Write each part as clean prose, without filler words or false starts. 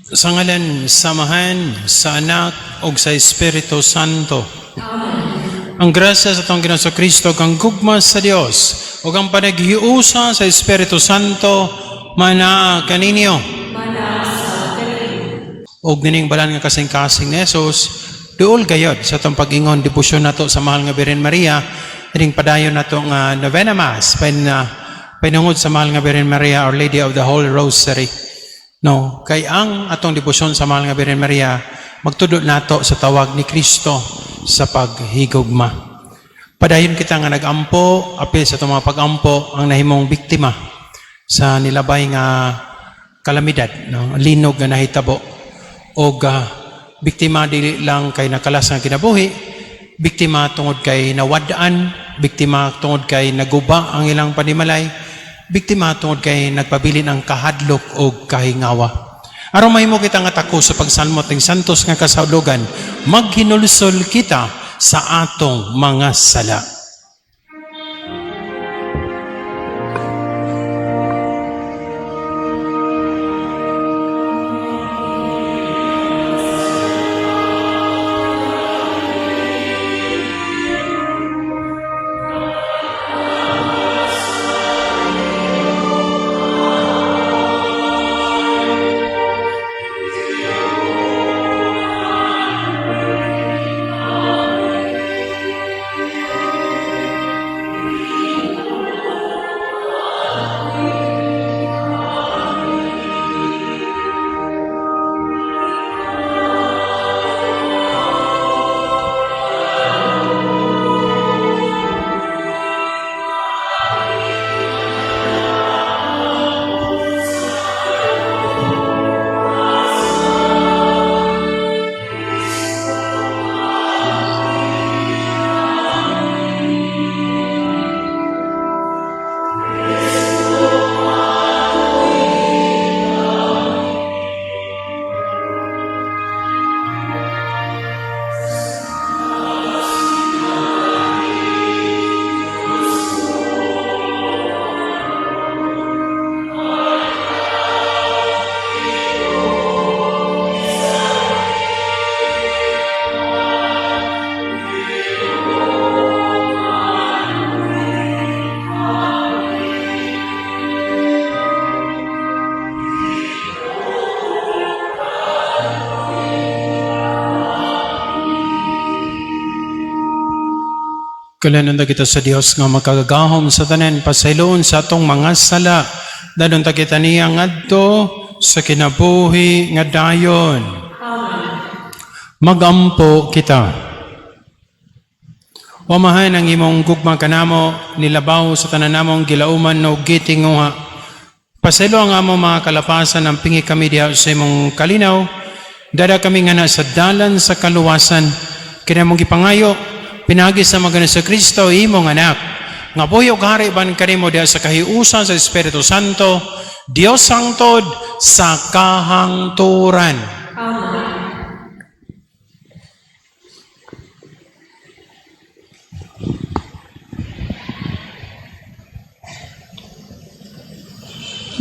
Sa ngalan, samahan, sa anak, o sa Espiritu Santo. Amen. Ang grasya sa itong Ginoong Kristo, kang gugma sa Diyos, o kang panaghiusa sa Espiritu Santo, mana kaninyo. O gining balan nga kasing-kasing ni Jesus, duol gayod sa itong pag-ingon, debosyon na to sa mahal nga Birhen Maria, ining padayon na to nga Novena Mass, pinungod sa mahal nga Birhen Maria, Our Lady of the Whole Rosary. No, kay ang atong debosyon sa mahal nga Birhen Maria magtudlo nato sa tawag ni Kristo sa paghigugma. Padayon kita nga nagampo, apil sa itong mga pagampo ang nahimong biktima sa nilabay nga kalamidad, no? Linog nga nahitabo o biktima dili lang kay nakalas nga kinabuhi, biktima tungod kay nawadaan, biktima tungod kay naguba ang ilang panimalay, biktima tungod kay nagpabilin ang kahadlok o kahingawa. Aron mahimo kita nga tako sa pagsalmot ng santos nga kasaulogan, maghinulsol kita sa atong mga sala. Kailangan kita sa Dios nga magkagahom sa tanan pasayloon sa atong mga sala. Dadon ta kita niya ngadto sa kinabuhi nga dayon. Magampo kita. Wamahan ang imong gugma kanamo, nilabaw sa tanan namong gilauman no gitinguha. Pasaylo ang among mga kalapasan ng pingi kami diha sa imong kalinaw. Dada kami nga na sa dalan sa kaluwasan. Kinamong gipangayo pinagi sa mga sa Kristo, imong anak. Nga buyog hari ban kanimo diha sa kahiusan sa Espiritu Santo, Dios sangtod sa kahangturan. Amen.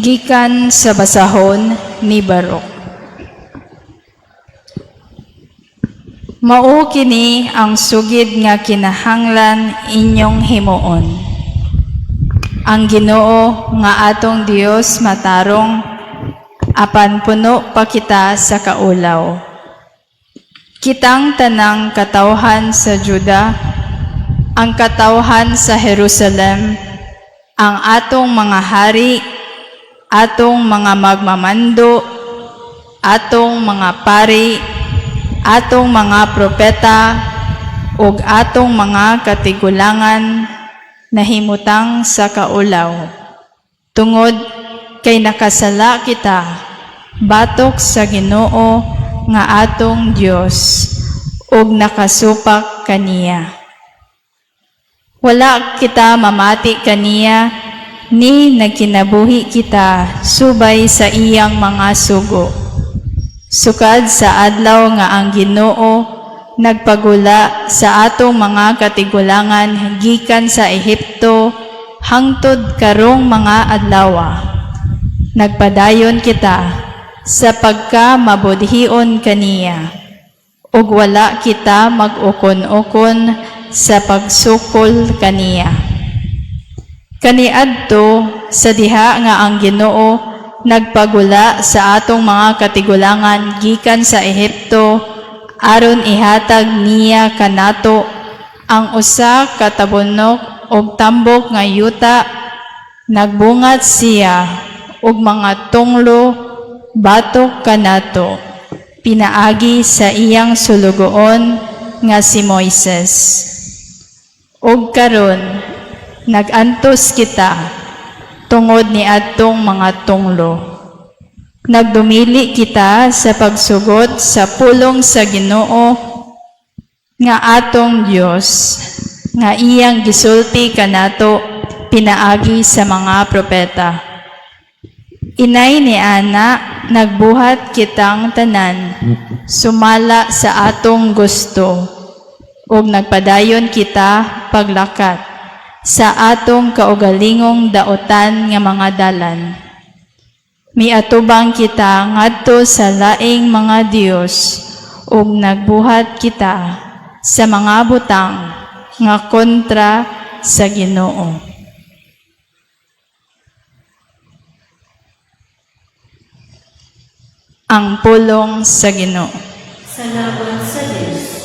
Gikan sa basahon ni Barok. Mao kini ang sugid nga kinahanglan inyong himuon. Ang Ginoo nga atong Dios matarong, apan puno pa kita sa kaulaw. Kitang tanang katawhan sa Juda, ang katawhan sa Jerusalem, ang atong mga hari, atong mga magmamando, atong mga pari, atong mga propeta, ug atong mga katigulangan nahimutang sa kaulaw. Tungod kay nakasala kita, batok sa Ginoo nga atong Dios, ug nakasupak kaniya. Wala kita mamati kaniya, ni nagkinabuhi kita subay sa iyang mga sugo. Sukad sa adlaw nga ang Ginoo nagpagula sa atong mga katigulangan gikan sa Ehipto hangtod karong mga adlaw. Nagpadayon kita sa pagkamabudhion kaniya, ug wala kita mag-ukon-ukon sa pagsukol kaniya. Kaniadto sa diha nga ang Ginoo nagpagula sa atong mga katigulangan gikan sa Ehipto aron ihatag niya kanato ang usa ka tabunok og tambok nga yuta. Nagbungat siya og mga tunglo batok kanato pinaagi sa iyang sulugoon nga si Moises. Ug karon nagantos kita tungod ni adtong mga tunglo. Nagdumili kita sa pagsugod sa pulong sa Ginoo nga atong Dios, nga iyang gisulti kanato pinaagi sa mga propeta. Inay ni Ana, nagbuhat kitang tanan, sumala sa atong gusto, ug nagpadayon kita paglakat sa atong kaugalingong daotan nga mga dalan. Miatubang kita ngadto sa laing mga Dios, ug nagbuhat kita sa mga butang nga kontra sa Ginoo. Ang pulong sa Ginoo. Salamat sa Diyos.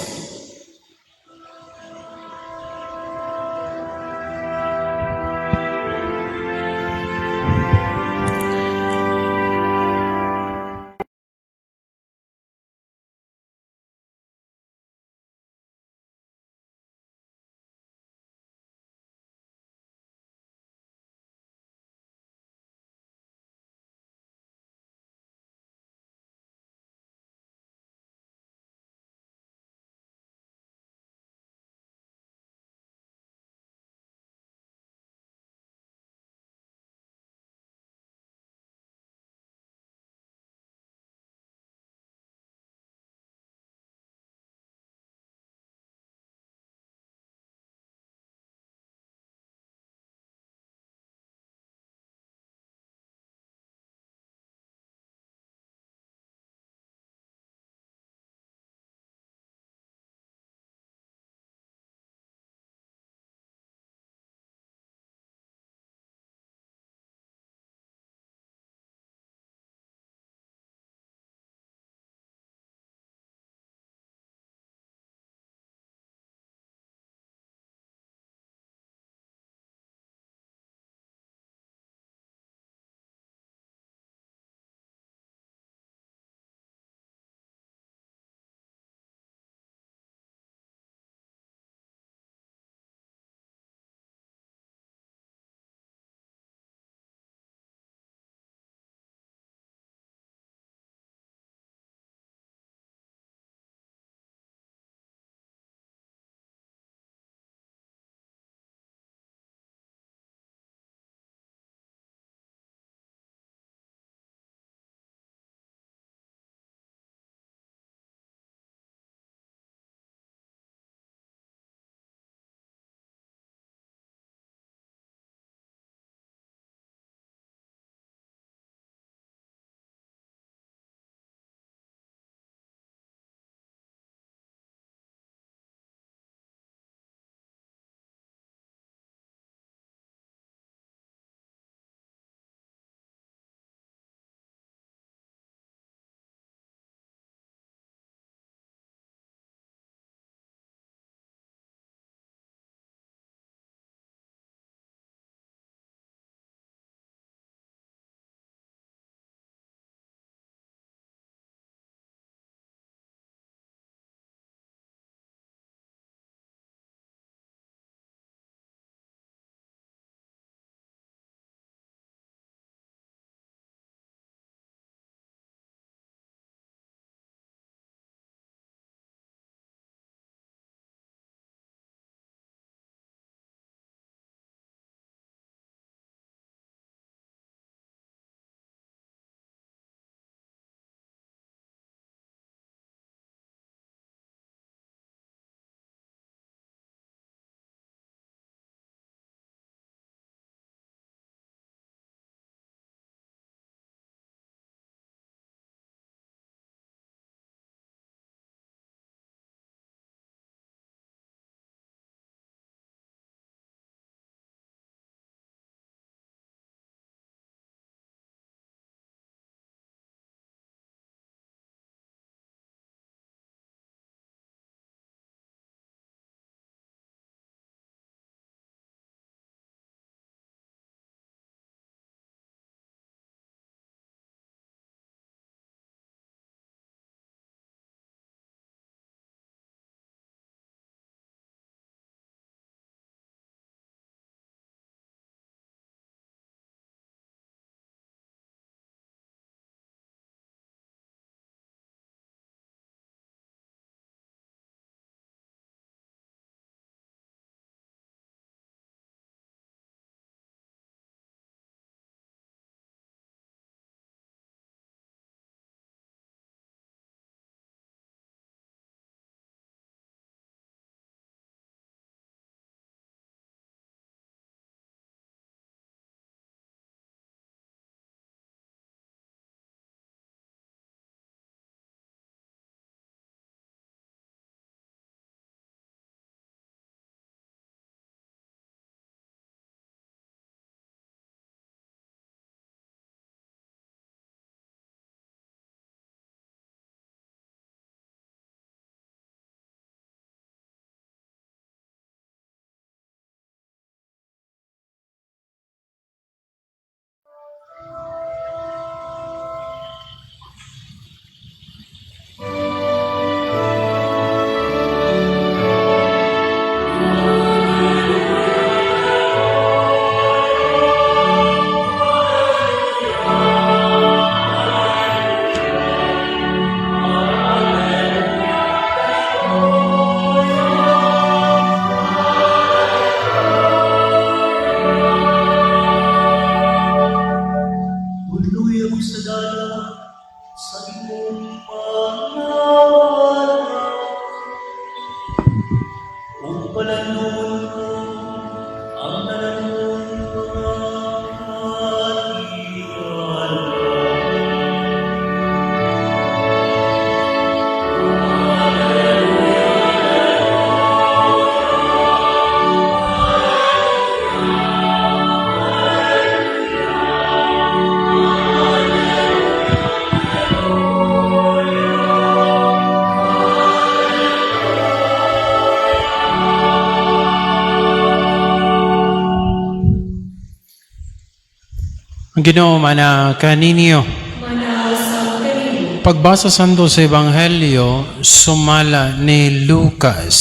Ang Ginoo mana kaninyo. Manaw sa kanimo. Pagbasa santo sa Ebanghelyo, sumala ni Lucas.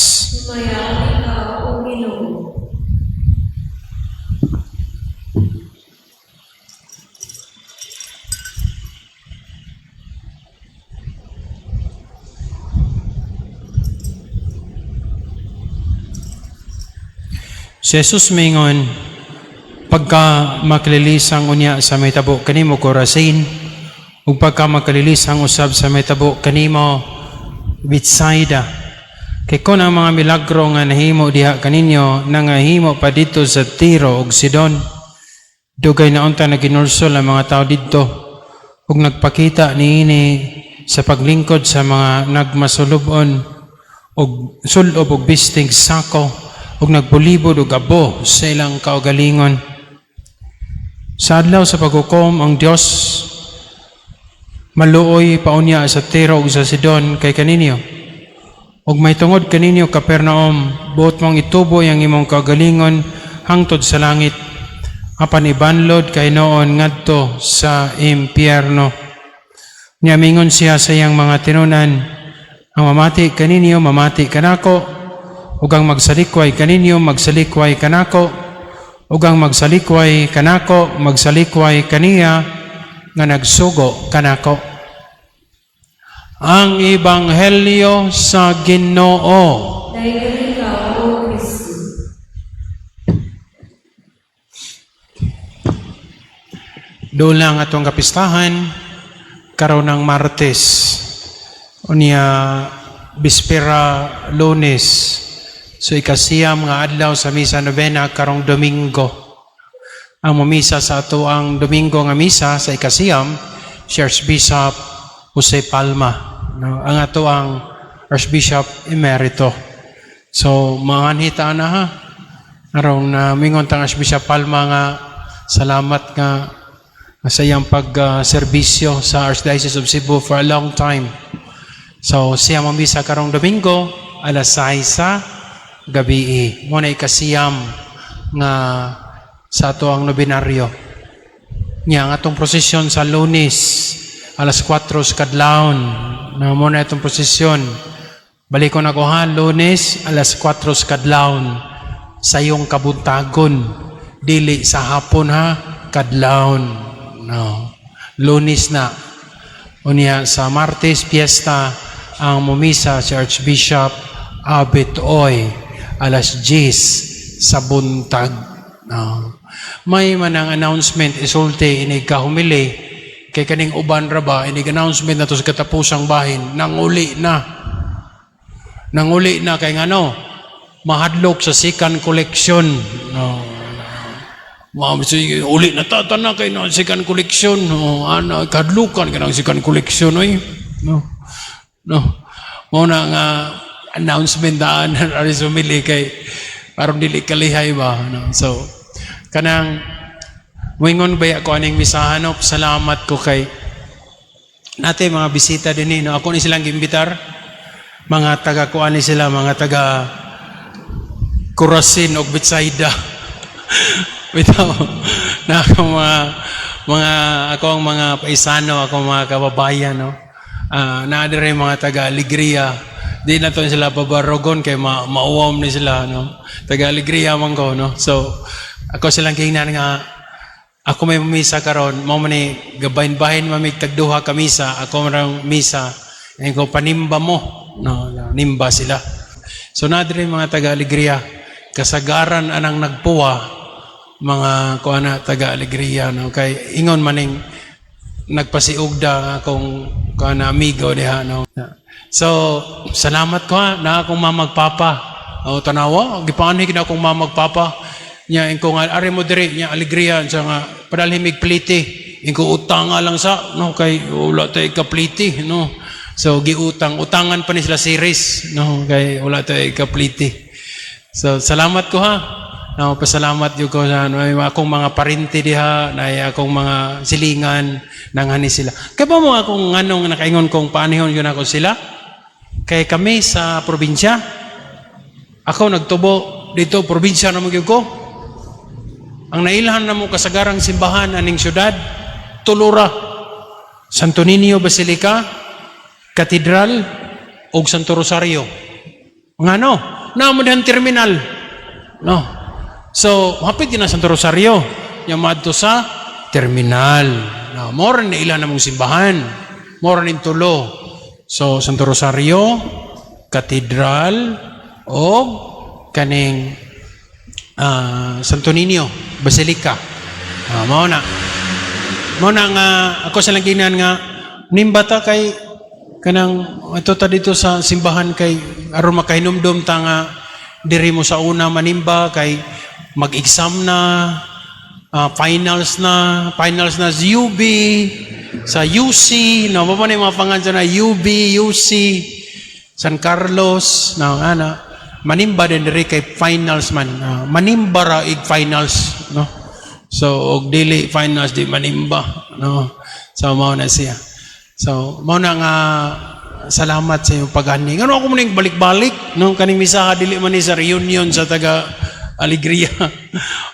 Sumayapi ka, O Ginoo. Si Jesus mingon, pagka makalilisang unya sa may tabo kanimo Corazin, ug pagka makalilisang usab sa may tabo kanimo Bethsaida. Kay kun ang mga milagro nga nahimo diha kaninyo nangahimo pa dito sa Tiro ug Sidon, dugay na unta naginulsol ang mga tao didto ug nagpakita niini sa paglingkod sa mga nagmasulubon ug sulob ug bistig sako ug nagbulibod ug abo sa ilang kaugalingon. Sa adlaw sa paghukom ang Dios maluoy paunya sa Tiro ug sa Sidon kay kaninyo. Ug may tungod kaninyo Capernaum, buot mong ituboy ang imong kaugalingon hangtod sa langit. Apan ibanlod kay noon ngadto sa impyerno. Nya mingon siya sa iyang mga tinunan, ang mamati kaninyo mamati kanako, ug ang magsalikway kaninyo magsalikway kanako, ug ang magsalikway kanako magsalikway kaniya nga nagsugo kanako. Ang Ebanghelyo sa Ginoo. Daygan ka, O Kristo. Doon lang atong kapistahan karon ng Martes unya bispera Lunes. So ikasiyam nga adlaw sa misa novena karong Domingo. Ang mamisa sa ato ang Domingo nga misa sa ikasiyam si Archbishop Jose Palma. No, ang ato ang Archbishop Emerito. So manganhita na ha. Arong na mingon tang Archbishop Palma nga salamat nga sa iyang pag-serbisyo sa Archdiocese of Cebu for a long time. So siya mamisa karong Domingo alas 6 sa gabi. Muna ikasiyam nga sa ato ang nobinaryo. Nya ang atong prosesyon sa Lunes alas 4 sa kadlawon. Na muna itong prosesyon. Balikon ako ha, Lunes alas 4 sa kadlawon sa iyong kabuntagon. Dili sa hapon ha, kadlawon. No. Lunes na. Unya sa Martes, piyesta ang mumisa si Archbishop Abet Oy alas 10 sa buntag. No. May manang announcement isulti inig kahumili kay kaning uban ra ba inig announcement na to sa katapusang bahin nanguli na kay ngano mahadlok sa second collection. No. Uli na tatana kay no second collection. No, ana kadlukan kanang second collection oy. No. Mo na nga announcement daan ari sumili kay aron dili kalihay ba. No. So kanang wingon baya ko aning misahan no, salamat ko kay nate mga bisita dinhi no. Ako ni silang gimbitar mga taga kuan ni sila mga taga Corazin ug Bethsaida. Bitaw na akong akong mga paisano, akong mga kababayan no. Na dire mga taga Alegria. Di na to sila babarogon kay mauwam ni sila no. Taga Alegria man ko no. So ako silang kingnan nga ako may misa karon mao man ni gabahin-bahin mamig tagduha ka misa, ako marang misa ay ko panimba mo no, nimba sila. So na dire mga taga Alegria kasagaran anang nagpuwa mga kuana taga Alegria no kay ingon maning nagpasiugda akong kuana amigo diha no. So salamat ko ha na akong mamagpapa. O tanawa gipaanhi kina akong mamagpapa. Nya ingko nga ari mo diri nya Alegria sa nga padalhin mig pliti. Ingko utang lang sa no kay wala tay ka pliti no. So utangan pa ni sila series no kay wala tay ka pliti. So salamat ko ha. No, pasalamat yung ko sa akong mga parinti diha, na akong mga silingan nanghani sila. Kaya ba mo akong anong nakaingon kong paanihon yun ako sila? Kaya kami sa probinsya, ako nagtubo dito, probinsya naman yun ko. Ang nailhan na mo kasagarang simbahan aning syudad, tulura. Santo Niño Basilica, Katedral, o Santo Rosario. Ngano? Namudahan terminal. No. So, hapit yun na Santo Rosario. Yung madto sa terminal. No. More na ilan namong simbahan. More na tulo. So, Santo Rosario, Katedral, o kaning Santo Niño Basilica. Mao na nga ako sa langinan nga nimbata kay kanang ito ta dito sa simbahan kay aron makahinumdum ta nga diri mo sa una manimba kay mag-exam na finals na sa UB sa UC no mo pa ni mga pangalan na UB UC San Carlos na ana manimba din diri kay finals man manimba ra ig finals no so og dili finals di manimba no so mao na siya so mao na nga salamat sa iyong paghani ngano ako muning balik-balik no kaning misaha dili man ni sa reunion sa taga Alegria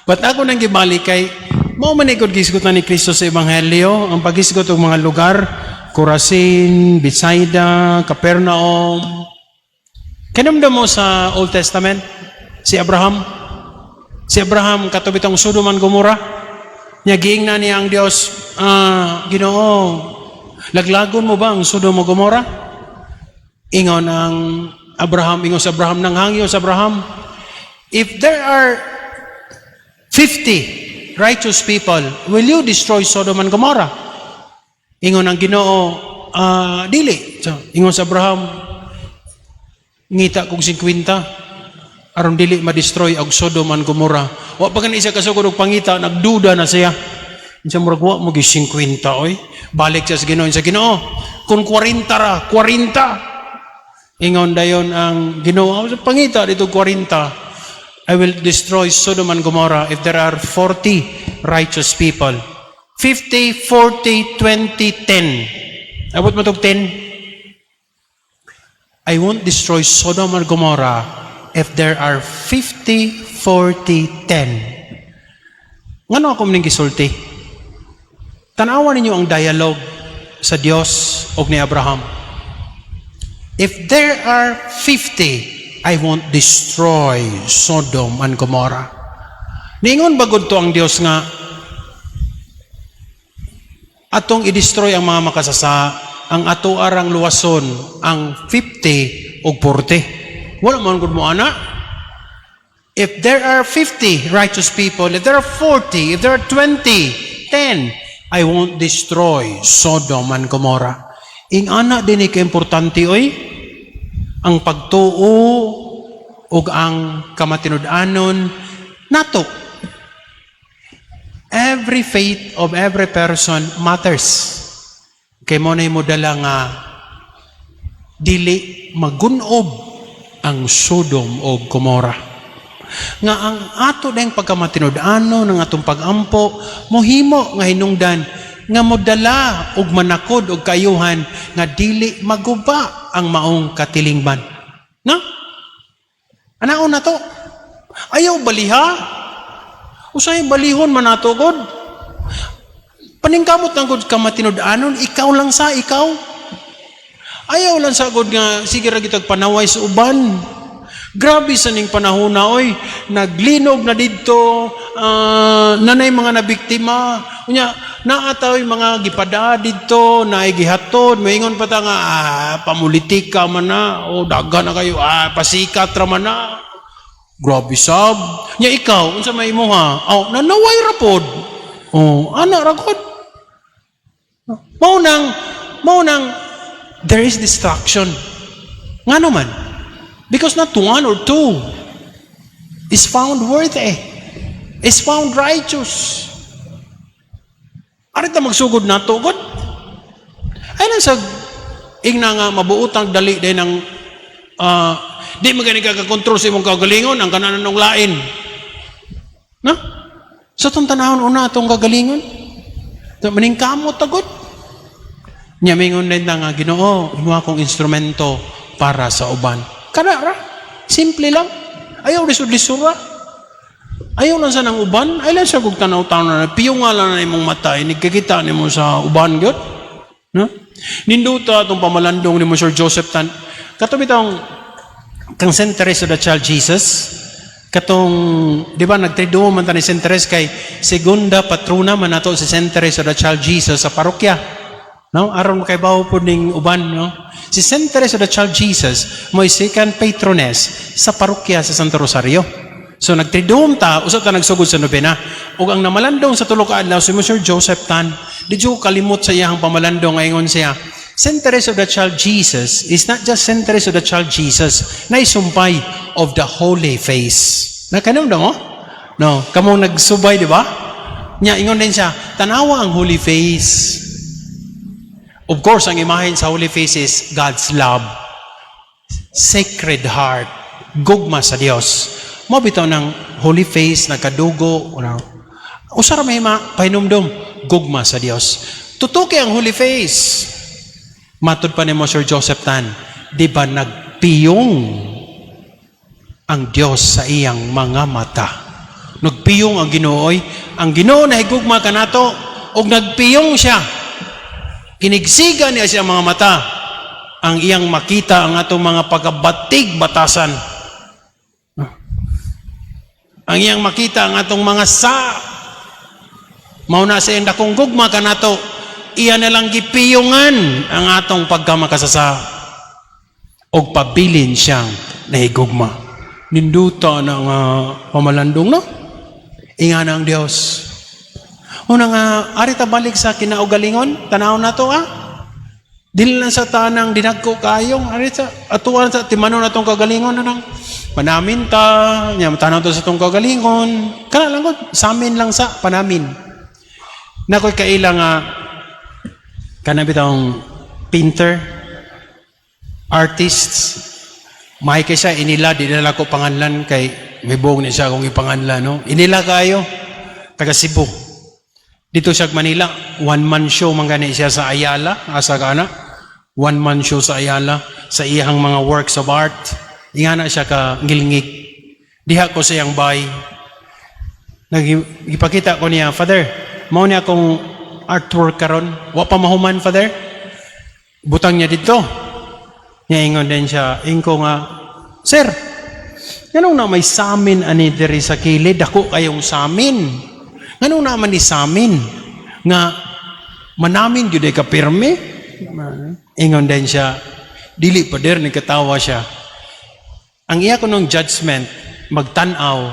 but ako nang gibalik kay mao man igod gisgot na ni Kristo sa ebanghelyo ang paghisgot og mga lugar Corazin, Bethsaida, Capernaum. Kinamdam mo sa Old Testament, si Abraham katubitong Sodom and Gomorrah. Niya giingnan niya ang Dios, Ginoo, laglagon mo ba ang Sodom and Gomorrah? Ingon sa Abraham, nanghangyo sa Abraham, if there are 50 righteous people, will you destroy Sodom and Gomorrah? Ingon ang Ginoo, dili. So, ingon sa Abraham, ngita kong 50 aron dili ma-destroy ang Sodom and Gomorrah. Wa pa kanisa kasugod og pangita, nagduda na siya. Unsa murag wa mo gi 50 oy. Balik siya sa Ginoo, sa Ginoo, kung 40 ra, 40. Ingon dayon ang Ginoo, sa pangita dito 40. I will destroy Sodom and Gomorrah if there are 40 righteous people. 50, 40, 20, 10. Abot mo tog 10. I won't destroy Sodom and Gomorrah if there are 50, 40, 10. Ngano ako maning gisulti? Tanawan ninyo ang dialogue sa Dios og ni Abraham. If there are 50, I won't destroy Sodom and Gomorrah. Ningon bagod to ang Dios nga atong i-destroy ang mga makasasa, ang ato arang luwason ang 50 o 40. Wala man gud mo ana. If there are 50 righteous people, if there are 40, if there are 20, 10, I won't destroy Sodom and Gomorrah. Ing ana din ka importante oy ang pagtuo ug ang kamatinud-anon nato. Every faith of every person matters. Kay mo na mo dala nga dili magunob ang Sodom o Gomorrah. Nga ang ato dayang pagkamatinud-ano ng atong pagampo mohimo nga hinungdan nga modala og manakod og kayuhan nga dili maguba ang maong katilingban. No? Anaon na to? Ayaw baliha? Usay balihon man nato god? Paningkamot ng god kamatinud-anon, ikaw lang sa ikaw. Ayaw lang sa god nga sige ra gitag panaway sa uban. Grabe sa ning panahon na oy, naglinog na didto, nanay mga nabiktima. Unya naataw mga gipada didto, naay gihatod, moingon pa ta nga pamulitika man na o daghan na kayo, pasikat ra man na. Grabe sab. Nya ikaw unsa may imuha? Nanaway ra pod. Ana ra god. Mao nang there is distraction. Ngano man? Because not one or two is found worthy, is found righteous. Arita magsugod na to, God. Ay lang sa ingna nga mabuutang dali din ng di magani kakakontrol sa imong kagalingon ang kananan ng lain. Na? Sa itong tanahon una itong kagalingon. Maningkamot agad. Nyamingon din na nga, Ginoo, imo akong instrumento para sa uban. Kanara, simple lang. Ayaw lisod-lisura. Ayaw lang sa nang uban, ay lang siya kung tanaw-tanaw na, piyo nga lang na imong mata, nagkakita ni mo sa uban, God. No? Ninduta itong pamalandong ni mo, Sir Joseph Tan. Katong itong, kang St. Teresa of the Child Jesus, katong, di ba, nagtriduo man ta ni St. Teresa kay segunda patrona man nato si St. Teresa of the Child Jesus sa parokya. No? Aron kay bawo po ning uban, no? Si St. Teresa of the Child Jesus, mo'y second patroness sa parokya sa Santo Rosario. So nagtriduom ta, usap ta nagsugod sa nobena. Ug ang namalandong sa tulo ka adlaw si Sir Joseph Tan, di jo kalimot sa iyang pamalandong ingon siya. St. Teresa of the Child Jesus is not just St. Teresa of the Child Jesus, na isumpay of the Holy Face. Nakanom mo? No, kamong nagsubay, di ba? Nya ingon din siya, tanawa ang Holy Face. Of course, ang imahen sa Holy Face is God's love, sacred heart, gugma sa Dios. Mo bitaw ng Holy Face, nagkadugo, usara may pahinumdum, gugma sa Dios. Tutuki ang Holy Face. Matod pa ni mo, Sir Joseph Tan, di ba nagpiyong ang Dios sa iyang mga mata? Nagpiyong ang Ginooy. Ang Ginoo na higugma ka nato, o nagpiyong siya. Kinigsiga niya siya mga mata. Ang iyang makita ang atong mga pagkabatig batasan. Ang iyang makita ang atong mga mauna sa iyang dakong gugma ka nato, iya na lang gipiyungan ang atong pagkamakasasa o pabilin siyang nahigugma. Ninduta ng pamalandong, no? Inga na ang Diyos. Unang arita balik sa kinaugalingon, tanaw na to, Dili lang sa tanang dinagko kayong, arita, atuan sa timanon na tong kagalingon, panamin ta, tanaw to sa tong kagalingon, kana lang ko, sa amin lang sa panamin. Nakoy kailang, kanabitang painter, artists, may kaysa inila, di nila ko panganlan kay may buong niya siya kung ipanganlan, no? Inila kayo, taga Cebu. Dito sa Manila, one-man show man gani siya sa Ayala, asa ka na? One-man show sa Ayala, sa iyang mga works of art. Iyan na siya ka ngilngig. Diha ko sa iyang bay. Nagipakita ko niya, Father, mao niya akong artwork karon. Wa pa mahuman, Father. Butang niya dito. Niya ingon din siya, ingko nga, Sir, ganun na may samin ani diri sa kilid, ako kayong samin. Ganun naman ni samin, nga manamin yun ay kapirme. Ingon din siya, dili pa der, nagkatawa siya. Ang iya ko nung judgment, magtanaw,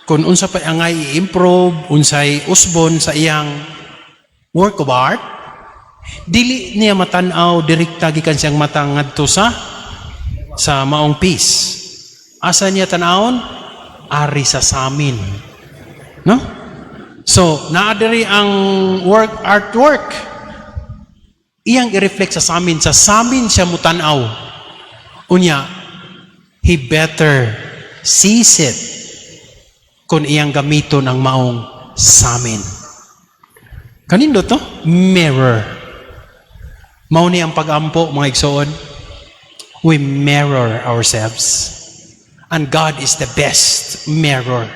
kung unsa pa angay i-improve, unsay usbon sa iyang work of art, dili niya matanaw, direkta gikan siyang mata ngadto sa maong piece. Asa niya tanawon? Ari sa samin. No? So, naadiri ang artwork. Iyang i-reflect sa samin. Sa samin siya mutanaw. Unya, he better sees it kung iyang gamiton ang maong samin. Kanindo to? Mirror. Mao ni ang pag-ampo, mga igsoon. We mirror ourselves. And God is the best mirror.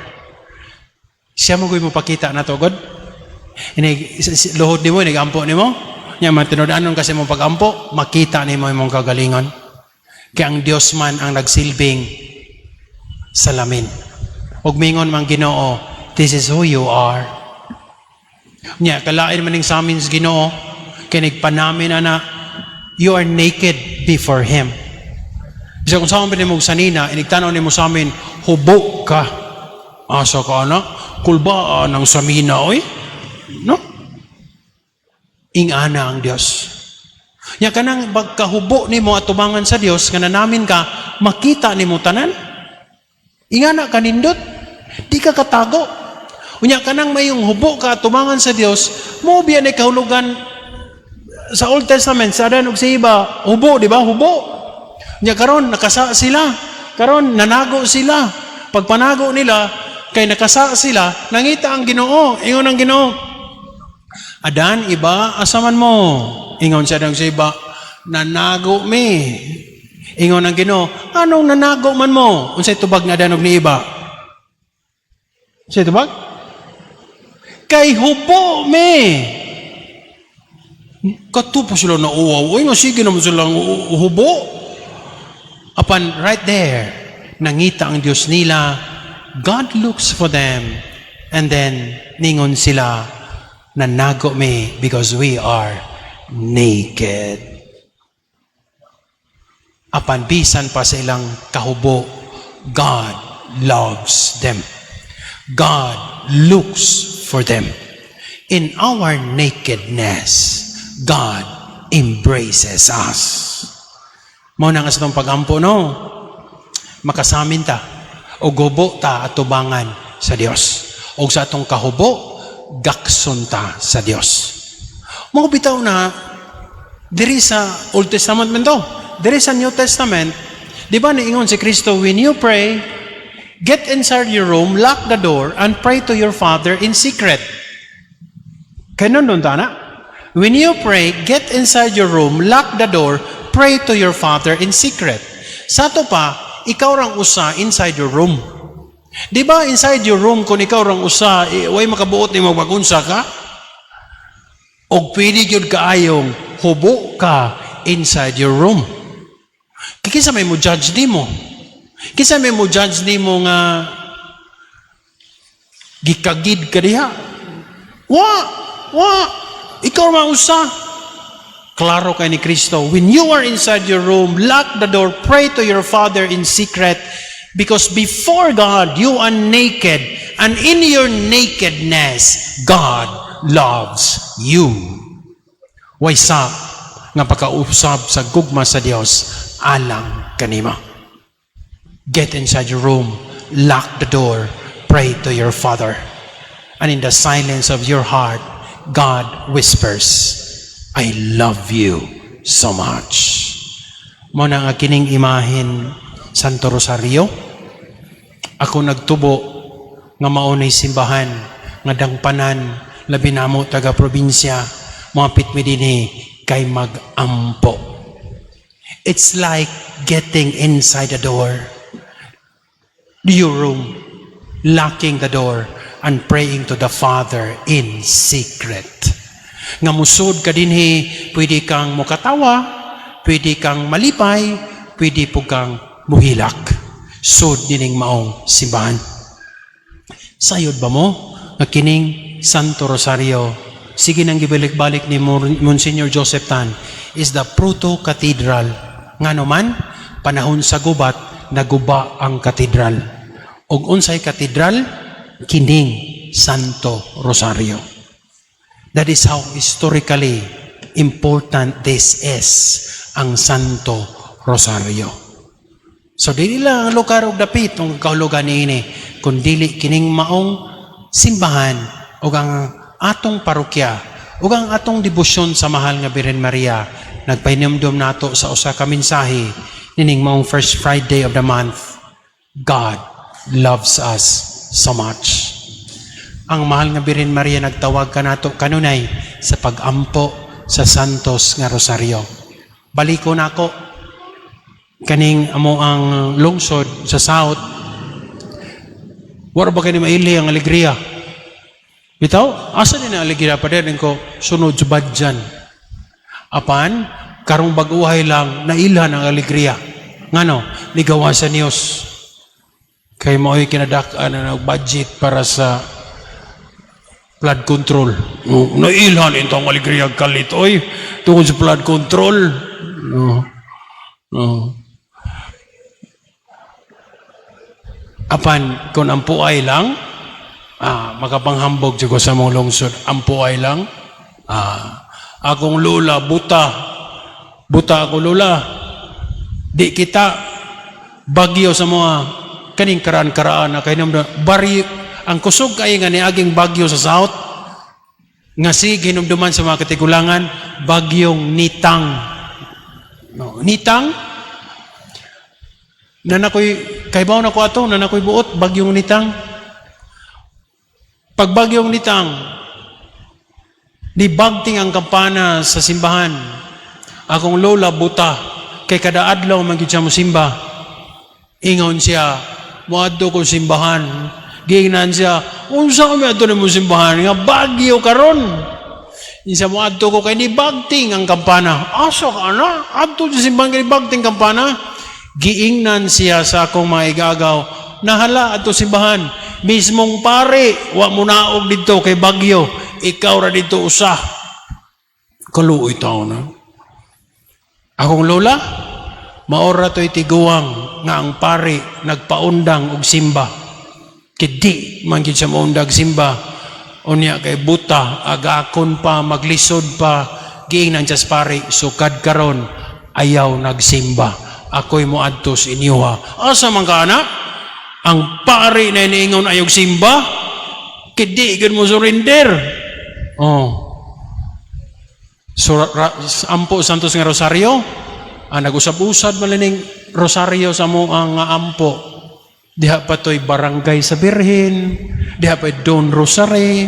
Siya mo mo pakita na to, God. Luhod ni mo, nag-ampo ni mo. Nya matinodaanon kasi mo pag-ampo, makita ni mo imong kagalingon. Kaya ang Dios man ang nagsilbing salamin. Ug mingon man Ginoo, this is who you are. Nya kalain man ning sa amin sa Ginoo, kay nagpanamin na you are naked before Him. Bisa kung saan mo sanina, inigtanaw ni mo sa amin, hubo ka. Asa ka na? Kulbaan ng samina, oy? No? Ingana ang Diyos. Nya kanang pagkahubo ni mo at tumangan sa Diyos, kana namin ka, makita ni mo tanan. Ingana kanindot. Di ka katago. Unya kanang mayong hubo ka at tumangan sa Diyos, mo biya ni kahulugan sa Old Testament, sa Adan ug sa iba, hubo, di ba? Hubo. Nya karon nakasa sila. Karon nanago sila. Pagpanago nila, kay nakasa sila, nangita ang Ginoo. Ingon ang Ginoo, Adan, iba, asaman mo. Ingon siya ng sa iba, nanago mi. Ingon ang Ginoo, anong nanago man mo? Unsay tubag na danog ni iba? Siya ito ba? Kay hubo me. Katupo sila na uwaw. Uy, sige naman silang hubo. Upon right there, nangita ang Diyos nila, God looks for them, and then ningon sila, nanago me because we are naked. Apan bisan pa sa ilang kahubo, God loves them. God looks for them. In our nakedness, God embraces us. Mao na nga sa itong pagampo, no? Makasamin ta, o gubo ta at tubangan sa Dios. O sa atong kahubo, gakson ta sa Dios. Mga bitaw na, diri sa Old Testament man to, diri sa New Testament, di ba niingon si Kristo, when you pray, get inside your room, lock the door, and pray to your Father in secret. Kaya nun ta na? When you pray, get inside your room, lock the door, pray to your Father in secret. Sa to pa, ikaw rang usa inside your room. Di ba inside your room, kung ikaw rang usa, way makabuot ni magbagunsa ka? O pwede yun kaayong hubo ka inside your room. Kisa may mo judge di mo. Kisa may mo judge di mo nga gikagid ka diha. Ikaw mausa. Klaro kay ni Kristo, when you are inside your room, lock the door, pray to your Father in secret, because before God, you are naked, and in your nakedness, God loves you. Waysa nga pagkausab sa gugma sa Dios alang kanima. Get inside your room, lock the door, pray to your Father, and in the silence of your heart, God whispers, I love you so much. Mo na nga kining imahin Santo Rosario. Ako nagtubo nga maunay simbahan nga dangpanan labi namo taga probinsya mapit mi dinhi kay magampo. It's like getting inside the door, your room, locking the door and praying to the Father in secret. Nga musod ka dinhi, pwede kang mukatawa, pwede kang malipay, pwede po kang muhilak. Sud dining maong simbahan. Sayod ba mo? Nga kining Santo Rosario, sige nang gibalik-balik ni Monsignor Joseph Tan, is the proto-cathedral. Nga naman, panahon sa gubat, naguba ang katedral. Og unsay katedral? Kining Santo Rosario. That is how historically important this is, ang Santo Rosario. So, dili lang ang lugar og dapit ng kahulugan niini, kundi kining maong simbahan o ang atong parokya o ang atong debosyon sa mahal nga Birhen Maria, nagpahinumdum nato sa usa ka mensahe nining maong first Friday of the month. God loves us so much. Ang mahal nga Birhen Maria nagtawag ka nato kanunay sa pagampo sa Santos nga Rosario. Baliko na ako kaning amo ang lungsod sa South. Wala ba kayo maili ang alegria? Bitaw, asa din ang alegria pa din ko sunod subad dyan. Apan, karong baguhay lang nailan ang alegria. Ngano, ligawa sa Diyos. Kay mo'y kinadak-an na budget para sa flood control. Nailhan itong alegria kalit. Oy, tungkol sa flood control. Apan, kung ang puay lang, makapanghambog siya sa mong lungsod. Ang puay lang, akong lula, buta ako lula. Di kita, bagyo sa mga kaning karaan-karaan na kayo naman, ang kusog kay nga ni aging bagyo sa South, nga sige hinumduman sa mga katigulangan, bagyong Nitang. No, Nitang? Kaibaw na ko ato, nanakoy buot, bagyong Nitang. Pag bagyong Nitang, di bagting ang kampana sa simbahan. Akong lola buta, kay kada adlaw magiging siya mo simba. Ingon siya, muadto ko simbahan, Giingnan siya, unsa kami ato ni mo simbahan nga Bagyo karon. Isa mo adto ko kay ni bagting ang kampana. Asa ka na? Adto sa simbahan kay ni bagting kampana. Giingnan siya sa akong mga igagaw. Nahala adto simbahan. Mismong pare, wa mo naog dito kay Bagyo. Ikaw ra dito usa. Kaluoy tao na. Akong lola, maora to'y tiguang nga ang pare nagpaundang og simba. Kidi man gid siya maundag simba. Unya kay buta, agakon pa, maglisod pa, giingnan siya sa pare, sukad karon ayaw nagsimba. Ako'y moadto sa inyo ha. Asa man ka anak? Ang pare na iniingon ayaw simba? Kidi gid mo surrender. Oh. So, ampo santos nga rosaryo, nag-usab-usad malining rosaryo sa mo ang ampo. Diha pa to'y barangay sa Birhen, diha pa Don Rosary,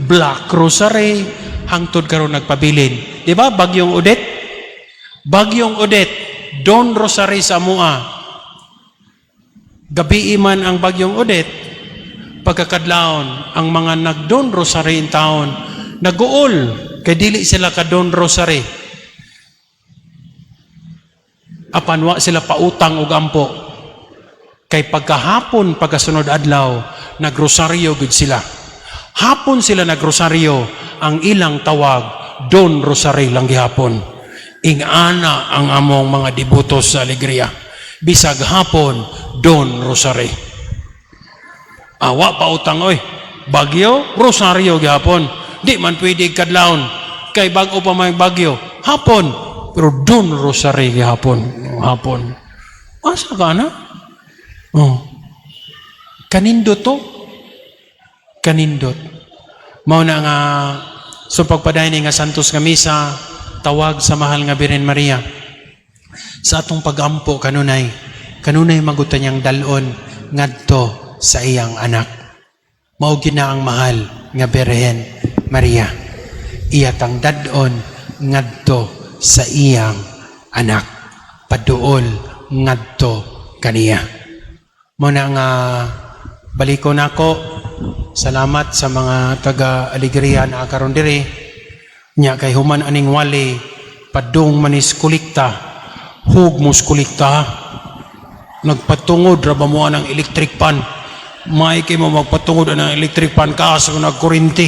Black Rosary, hangtod karon nagpabilin. Di ba? Bagyong Odette? Bagyong Odette, Don Rosary sa mua. Gabi man ang Bagyong Odette, pagkakadlaon, ang mga nag-Don Rosary in taon, nag-uol, kay dili sila ka Don Rosary. Apanwa sila pautang og ampo. Kay pagkahapon, pagkasunod adlaw, nagrosaryo gud sila. Hapon sila nagrosaryo, ang ilang tawag, Don Rosary lang gihapon. Ingana ang among mga debutos sa Alegria. Bisag hapon, Don Rosary. Awa pa utang, oy. Bagyo, Rosaryo gihapon. Di man pwede kadlawon. Kay bago pa may bagyo. Hapon, pero Don Rosary gihapon. Hapon. Asa ka na? Oh. Kanindot to. Kanindot. Mao na nga so pagpadayni nga santos nga misa tawag sa mahal nga Birhen Maria. Sa atong pagampo kanunay magutan niyang dalon ngadto sa iyang anak. Mao gina ang mahal nga Birhen Maria. Iyatang dadon ngadto sa iyang anak. Paduol ngadto kaniya. Muna nga baliko nako. Salamat sa mga taga-Alegria na karon diri. Nya kay human aning wali padung manis kulikta. Hugmos kulikta. Nagpatungod ra ba mo ang electric pan? May kay mo magpatungod ang electric pan kaso nagkurinti.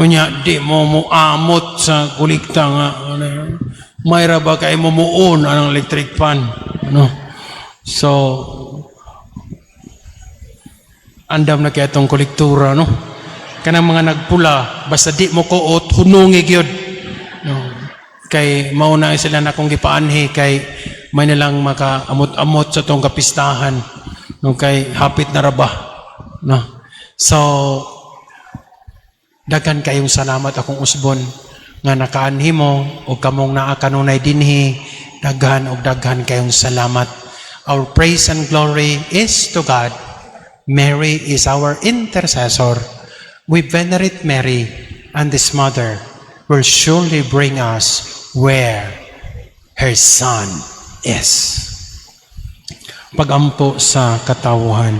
Unya di mo amot sa kulikta nga. May ra ba kay mo muon ang electric pan? No. So andam na kaya itong kolektura, no? Kanang mga nagpula, basta di mo kuot, hunungi gyud. No? Kay mauna sila na kong gipaanhi, kay may nilang makaamot-amot sa itong kapistahan. No? Kay hapit na raba. No? So, daghan kayong salamat akong usbon nga nakaanhi mo o kamong naakanunay dinhi, daghan o daghan kayong salamat. Our praise and glory is to God. Mary is our intercessor. We venerate Mary, and this mother will surely bring us where her son is. Pagampo sa katawuhan.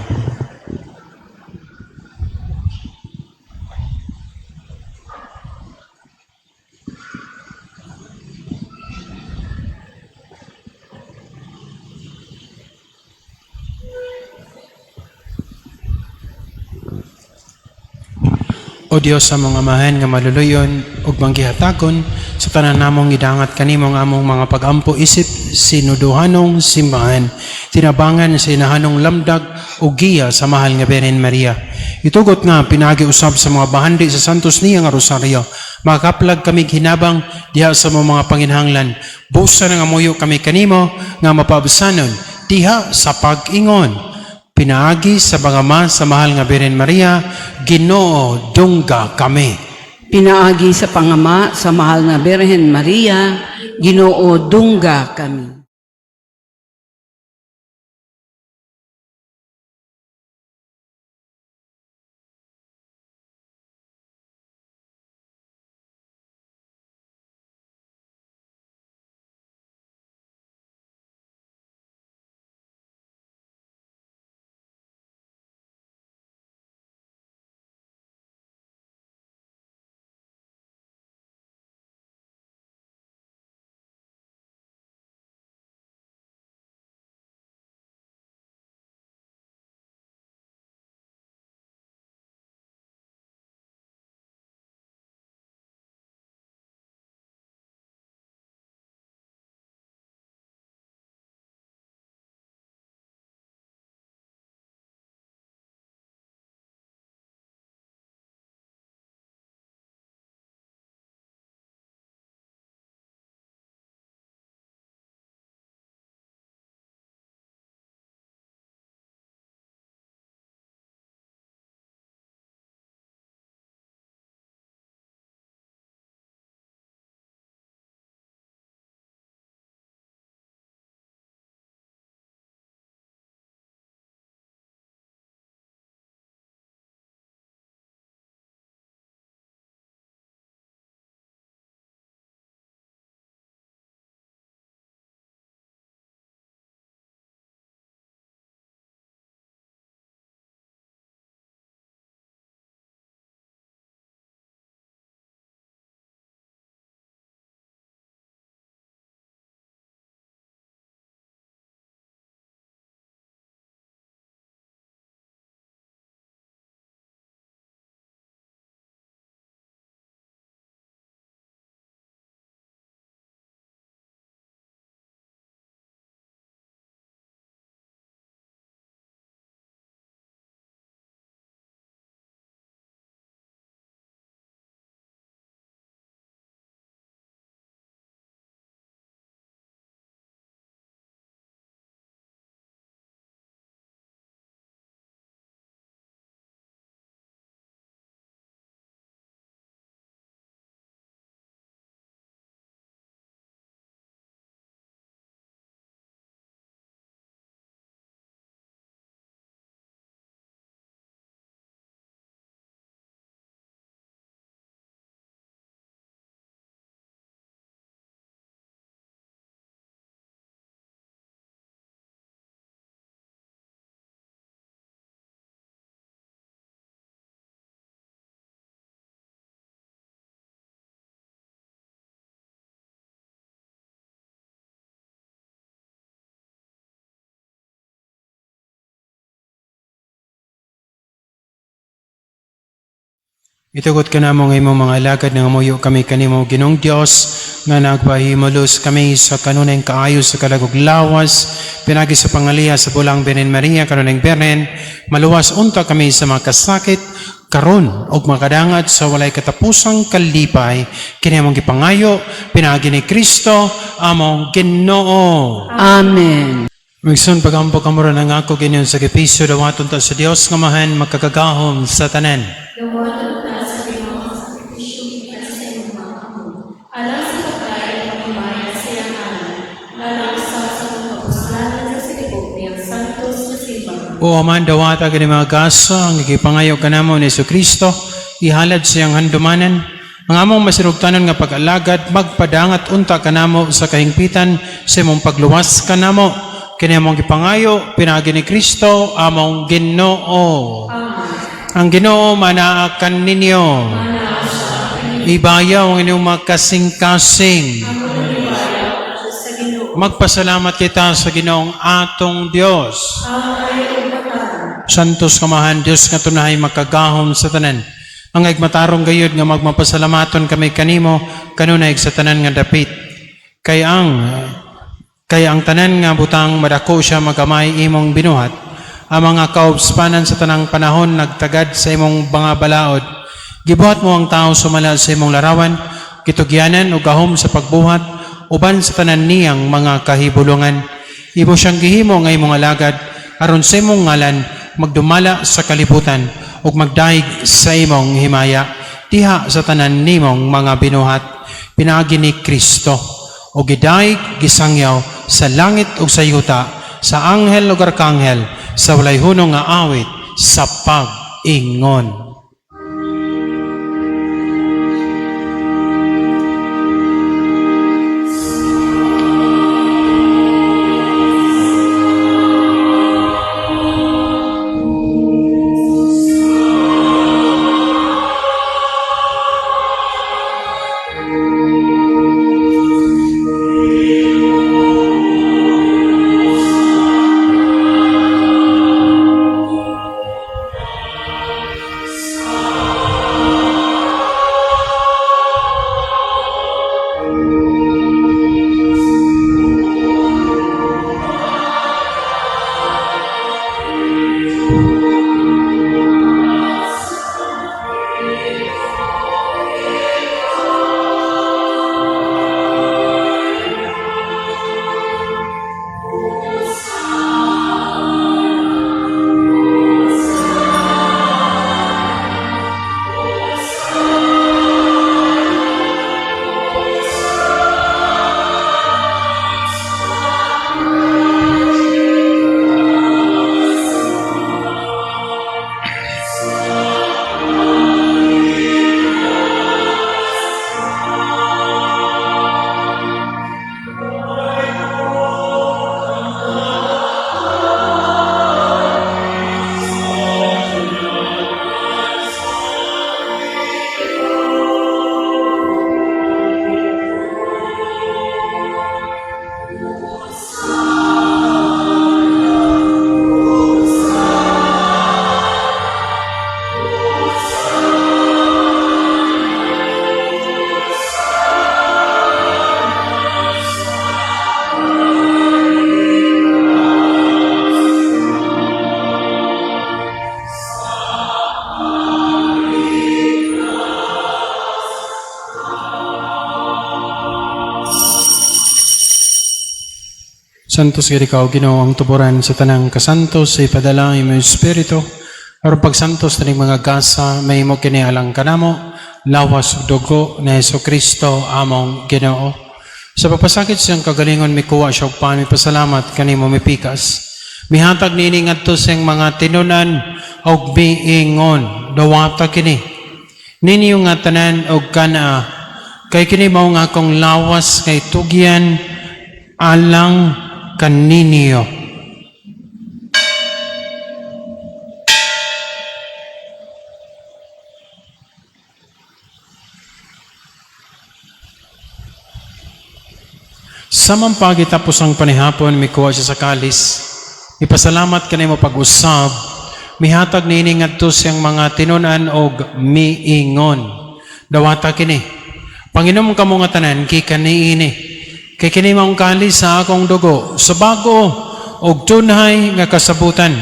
O Dios sa mga mahen nga maluluyon ug manggihatagon sa tanan namong gidangat kanimo nga among mga pagampo isip sinuduhanong simbahan tinabangan sa inahanong lamdag ug giya sa mahal nga Birhen Maria. Itugot nga pinagiusab sa mga bahandi sa santos niya nga rosaryo. Makaplag kami hinabang diha sa mga panginhanglan. Busa nga muyo kami kanimo nga mapabsanon diha sa pag-ingon. Pinaagi sa bangama sa mahal nga Birhen Maria, Ginoo dungga kami. Pinaagi sa pangama sa mahal nga Birhen Maria, Ginoo dungga kami. Itugot ka namo ng imong mga alagad nga muyo kami kanimo Ginong Dios nga nagpahimulos kami sa kanunay kaayo sa kalagog lawas pinagi sa pangaliya sa bulang Birhen Maria kanunay Birhen maluwas unta kami sa mga kasakit karon og makadangat sa walay katapusang kalipay kini among gipangayo pinagi ni Kristo among Ginoo. Amen. Magsun pagampo kamura ng ako ganyan sa kipiso dawaton ta sa Dios nga mahan makakagahom sa tanan. Dawaton ta sa Ginoo sa sakripisyo at sa imong mga amo. Alang sa pagkain ng pambayad sa iyang anak, lalaksa sa mga kapuslanan sa sigibog niyang santos na simbahan. O aman dawata kini mga gasa ang gipangayo kanamo ni Kristo ihalad siyang handumanan ang among masirugtanon nga pag-alagad magpadangat unta kanamo sa kahingpitan sa imong pagluwas kanamo kini among gipangayo pinagi ni Kristo among Ginoo. Ang Ginoo manaakan ninyo. Ibayaw ang inyong makasing-kasing. Magpasalamat kita sa Ginoong atong Dios. Santos kamahan Dios nga tunay makagahom sa tanan. Ang matarong gayud nga magmapasalamaton kami kanimo kanunay sa tanan nga dapit. Kaya ang tanan nga butang madako siya magamay imong binuhat. Ang mga kaobspanan sa tanang panahon nagtagad sa imong mga balaod. Gibuhat mo ang tao sumala sa imong larawan, kitugyanan o gahom sa pagbuhat, uban sa tanan niyang mga kahibulungan. Ibo siyang gihimo nga imong alagad, aron sa imong ngalan, magdumala sa kalibutan, ug magdaig sa imong himaya, diha sa tanan nimong mga binuhat, pinaagi ni Kristo, o gidaig, gisangyaw, sa langit ug sa yuta, sa anghel ug arkanghel, sa walay hunong nga awit, sa pag-ingon. Santos kay ikaw Ginoo ang tuburan sa tanang kasantos sa ipadala imong espiritu aron pagsantos taning mga gasa may imo kinialang kanamo lawas ug dugo ni Kristo among Ginoo. Sa pagpasakit siyang kagalingon mikuha siya og pasalamat kanimo mipikas. Mihatag niini ngadto siyang mga tinunan og biingon dawata kini. Ninyo nga tanan og kana kay kini mao nga akong lawas kay tugyan alang kaninyo. Samang pagitapos ang panihapon, mikuha siya sa kalis. Ipasalamat kanimo pag-usab, mihatag niini ngadto siyang mga tinunan og miingon. Dawata kini. Panginom kamo nga tanan kay kaniini. Kay kini maong kali sa akong dugo, sa bago og tunhay nga kasabutan.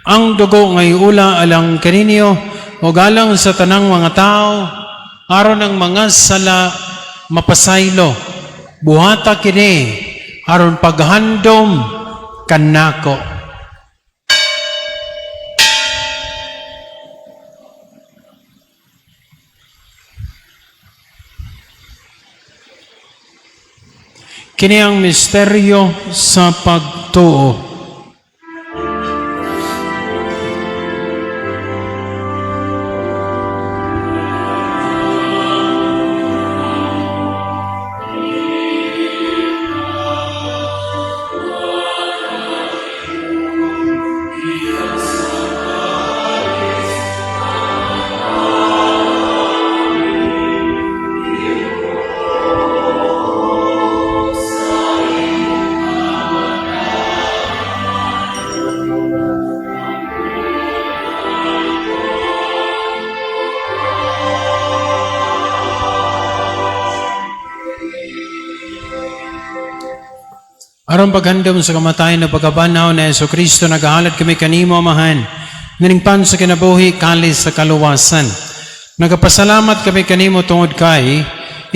Ang dugo nga iula alang kaninyo o galang sa tanang mga tao, aron ang mga sala mapasaylo. Buhata kini aron paghandom kanako. Kini ang misteryo sa pagtuo. Aron paghandom sa kamatayon na pagkabanaw na Yesu Kristo, nagahalad kami kanimo, amahan, naningpan sa kinabuhi, kalis sa kaluwasan. Nagapasalamat kami kanimo tungod kay,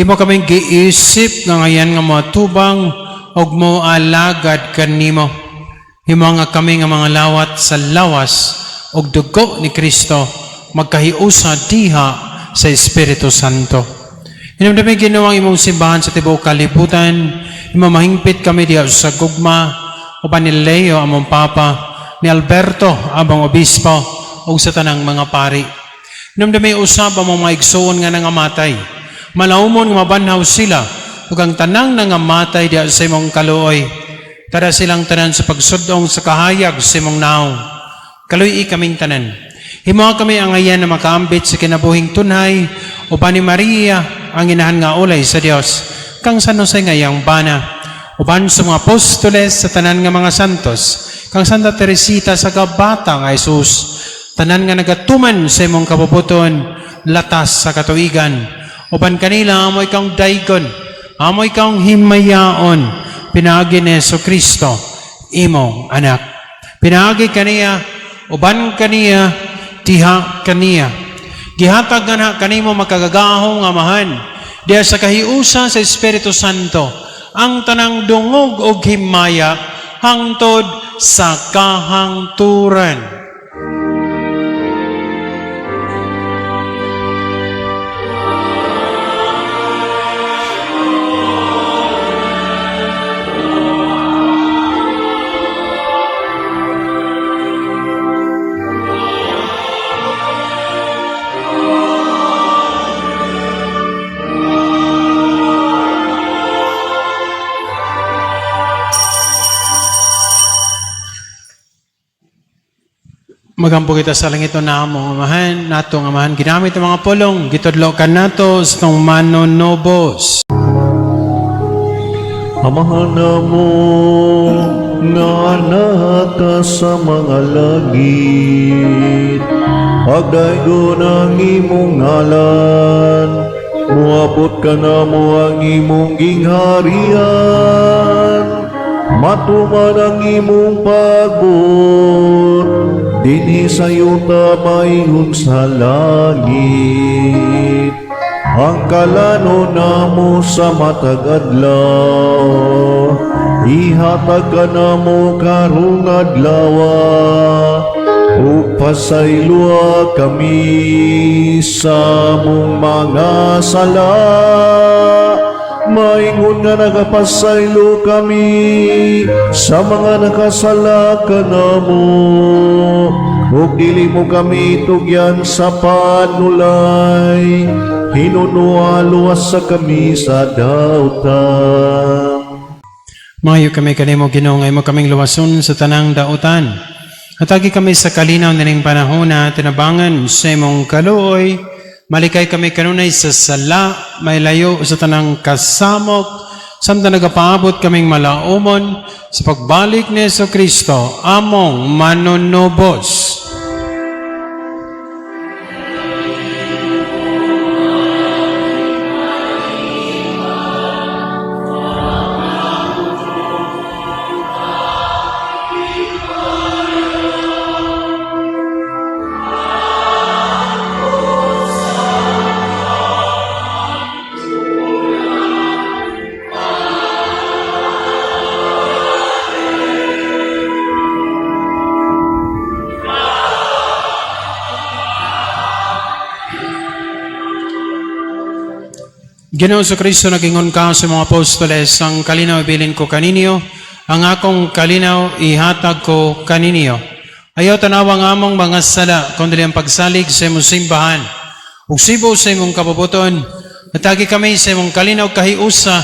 imo kaming giisip nga ngayan nga matubang og mo alagad kanimo. Imo nga kami nga mga lawat sa lawas og dugo ni Kristo, magkahiusa diha sa Espiritu Santo. Hinamdami ginawang imong simbahan sa tibuok kalibutan, imamahingpit kami diya sa gugma, o pa ni Leo among Papa, ni Alberto among Obispo, o sa tanang mga pari. Hinamdami usab among mga igsoon nga nangamatay, malaumon nga mabanhaw sila, ug ang tanang nangamatay diya sa imong kaluoy, kada silang tanan sa pagsudong sa kahayag sa imong naong. Kaluy kaming tanan. Himuha kami ang ayan na makaambit sa kinabuhing tunhay, o pa ni Maria, ang inahan nga ulay sa Dios, kang San Jose ngayang bana, uban sa mga apostoles sa tanan nga mga santos, kang Santa Teresita sa kabata nga Jesus, tanan nga nagatuman sa imong kabubuton, latas sa katuigan, uban kanila amoy kang daygon, amoy kang himayaon, pinagi ni Yesu Kristo, imong anak. Pinagi kaniya, uban kaniya, tiha kaniya. Gihatag nga kanimo makagagahong amahan, diya sa kahiusa sa Espiritu Santo, ang tanang dungog o himaya, hangtod sa kahangturan. Magampo kita sa langit na among amahan, natong amahan, ginamit ang mga pulong, gitudlokan nato sa itong manonobos. Amahan na mo nga anak ka sa mga langit, pagdaygon ang imong ngalan, muabot ka na mo ang imong gingharian, matuman ang imong pagbot, dinhi sa yuta maingon sa langit. Ang kalano namo sa matag adlaw, ihatag ka namo karong adlawa, ug pasaylua kami sa mong mga sala. Maingon nga nagapasaylo kami sa mga nakasala kanamo, ug dili mo kami tugyan sa panulay, hinunua luwas sa kami sa dautan. Mayo kami kanimo Ginoo, ngay mo kaming luwason sa tanang dautan. Atagi kami sa kalinaw nining panahon na tinabangan sa imong kaluoy. Malikay kami kanunay sa sala, may layo sa tanang kasamok, samtang nagapaabot kaming malaumon sa pagbalik ni Yesu Kristo, among manunubos. Ginoo sa Kristo, nagingon ka sa mga apostoles, ang kalinaw ibilin ko kaninyo, ang akong kalinaw ihatag ko kaninyo. Ayaw tanawang among mga sala, kundi ang pagsalig sa imong simbahan. Ug sibo sa imong kapabuton, natagi kami sa imong kalinaw kahiusa,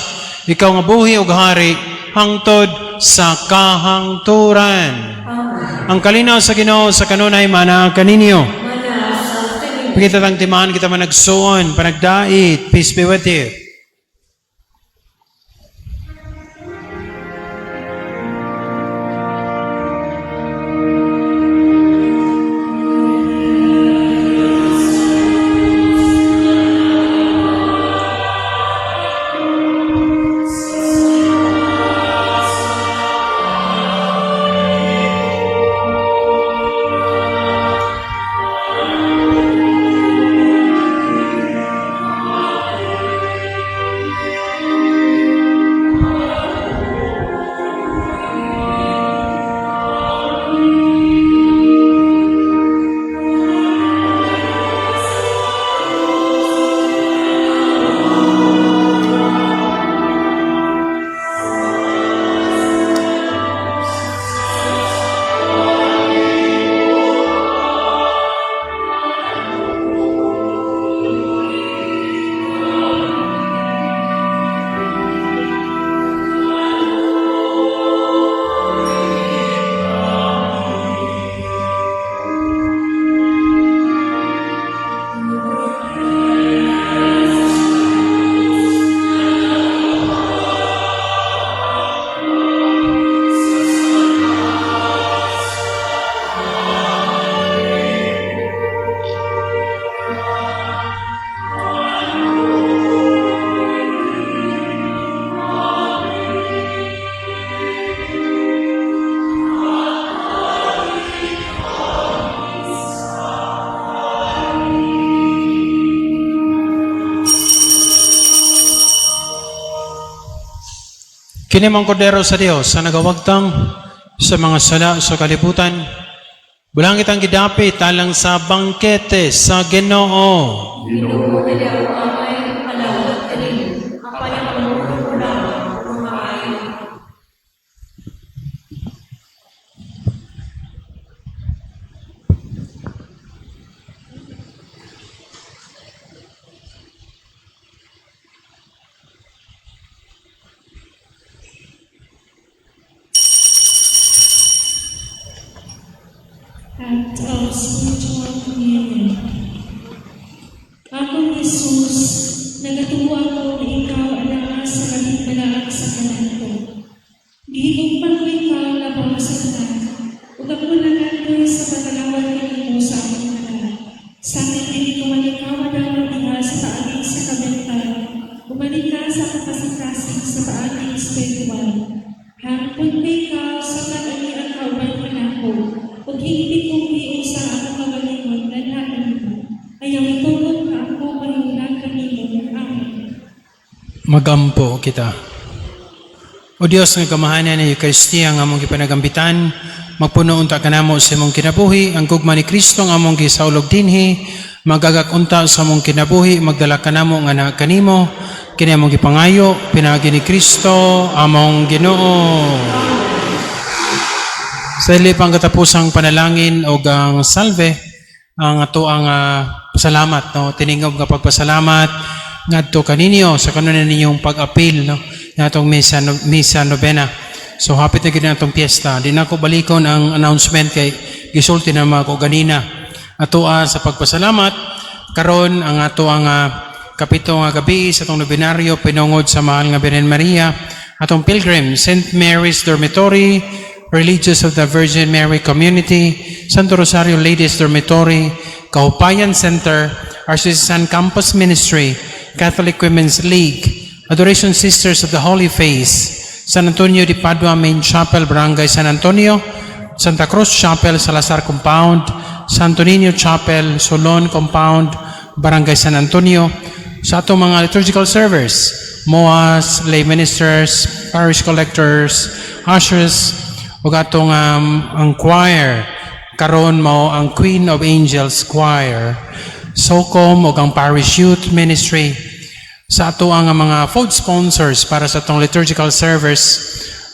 ikaw nga buhi ug hari, hangtod sa kahangturan. Ang kalinaw sa Ginoo sa kanunay mana kaninyo. Pagkita tang timaan kita managsuon, panagdait, peace be with you. Kini mang kordero sa Dios sa nagawagtang sa mga sala sa kalibutan. Bulangit ang gidapit alang sa bangkete sa Ginoo. Ginoo kini ako amay palawat kanin. Apay ang pamumuno ko lamang mga ayo. Act of Spiritual Communion. Akong Jesus, nagatuwa ko na ikaw alang sa kalimbalaan sa kanan ko. Gihigugpan ko ikaw labang sa kanan. Ug ako nanatoy sa pagalawan mo sa akong kanan. Sa akin din ko malikaw daw diha sa paaging sa kabentan. Umalik ka sa kapasakasing sa paaging spiritual. Hangtod ko ikaw sa kanan ang kauban ka na ko. Ug hindi kong iusa ang magalingon na namin. Ayaw itulog ka ako manulang kanino. Amen. Magampo kita. O Dios nga kamahanan ng Eucharistia nga among gipanagambitan, magpuno unta kanamo sa among kinabuhi, ang gugma ni Kristo nga among gisaulog dinhi, magagak unta sa among kinabuhi, magdala kanamo nga na kanimo, kini among gipangayo, pinagi ni Kristo, among Ginoo. Sa ilipang katapusang panalangin o ang salve, ang ato ang pasalamat, no? Tiningog nga pagpasalamat ngadto kaninyo sa kanunan ninyong pag-apil, no? Natong misa novena. So hapit na gid natong piyesta. Di na ko balikon ang announcement kay gisulti na mga ko ganina. Ato sa pagpasalamat karon ang ato ang kapito nga gabi sa atong nobinaryo pinungod sa mahal nga Birhen Maria, atong pilgrim St. Mary's Dormitory, Religious of the Virgin Mary Community, Santo Rosario Ladies Dormitory, Kaupayan Center, Archdiocese Campus Ministry, Catholic Women's League, Adoration Sisters of the Holy Face, San Antonio de Padua Main Chapel, Barangay San Antonio, Santa Cruz Chapel, Salazar Compound, Santo Niño Chapel, Solon Compound, Barangay San Antonio, sa atong mga liturgical servers, MOAs, lay ministers, parish collectors, ushers, ug atong ang choir karon mao ang Queen of Angels Choir, SOCOM ug ang Parish Youth Ministry. Sa ato ang mga food sponsors para sa itong liturgical service,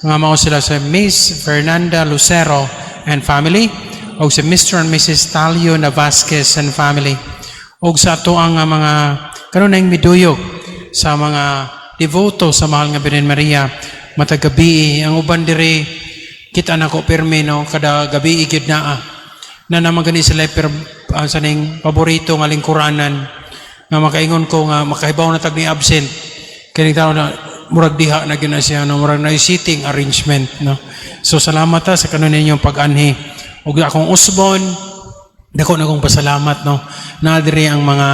nga mao sila sa Miss Fernanda Lucero and family, o sa Mr. and Mrs. Talio Navasquez and family, o sa ato ang mga kanunay miduyog sa mga devoto sa mahal nga Birhen Maria matag gabi. Ang uban diri kita na ko pirmi no kada gabi gyud na namagani sila sa ning paborito nga lingkuranan nga makaingon ko nga makahibaw na tag ni absent kini tawo na murag diha na gyud na siya no, murag na seating arrangement no. So salamat sa kanon ninyong pag-anhi ug akong usbon dako na kong pasalamat no na diri ang mga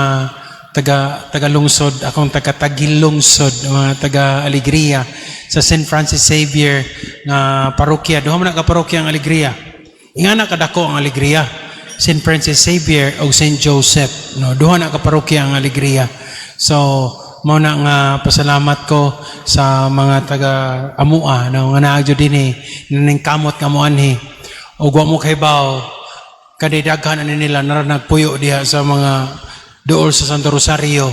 taga lungsod, akong taga Tagil lungsod, mga taga Alegria sa St. Francis Xavier nga parokya. Duha man ka parokya ang Alegria. Ingana kadako ang Alegria, St. Francis Xavier o St. Joseph. No, duha na ka parokya ang Alegria. So, mao na nga pasalamat ko sa mga taga Amua no nga naagyo dinhi ning kamot nga mo anhi. Og wa mo kaybaw kaday daghan ani nila na nagpuyo diha sa mga dool sa Santo Rosario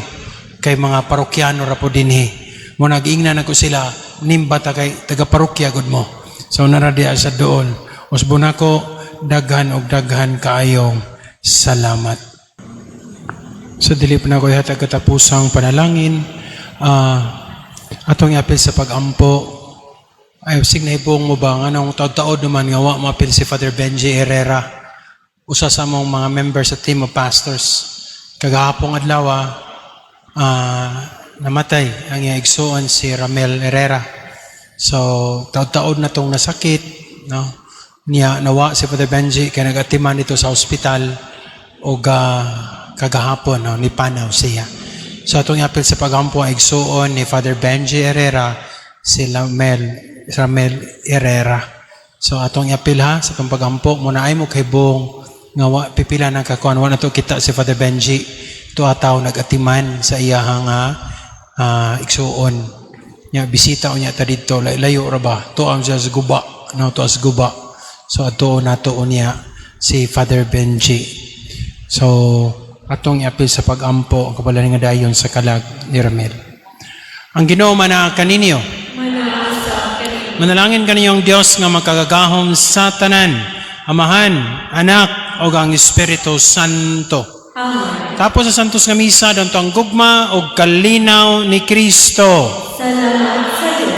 kay mga parokyano ra po dinhi. Mo nag-ingnan ako sila nimba ta kay taga parokya gud mo. So nara diha sa dool. Usbon ako daghan og daghan kaayong salamat. So dili pa na ko hatag katapusang panalangin. Atong iapil sa pag-ampo. Ay sig naibong mo ba nga nung taod-taod naman nga wa maapil si Father Benji Herrera. Usa sa mong mga members sa team of pastors. Kagahapong adlaw namatay ang igsuon si Ramel Herrera. So taod-taod na tong nasakit no. Niya nawa si Father Benji kay nagatiman dito sa ospital o kagahapon no, ni panaw siya. So atong apil sa pagampo ang igsuon ni Father Benji Herrera si Ramel Herrera. So atong apil ha sa itong pagampo muna ay mo kay buong nga pipila ng kakuan wa na to kita si Father Benji to ataw nagatiman sa iyahang igsuon nya bisita unya ta didto layo ra ba to ang sa guba no to as guba. So ato nato unya si Father Benji. So atong iapil sa pag-ampo ang kabalan nga dayon sa kalag ni Ramel. Ang Ginoo man kaninyo manalangin kaninyong Dios nga makagagahom sa tanan, Amahan, Anak, o ang Espiritu Santo. Amen. Tapos sa Santos nga Misa, danto ang gugma o kalinaw ni Kristo. Salamat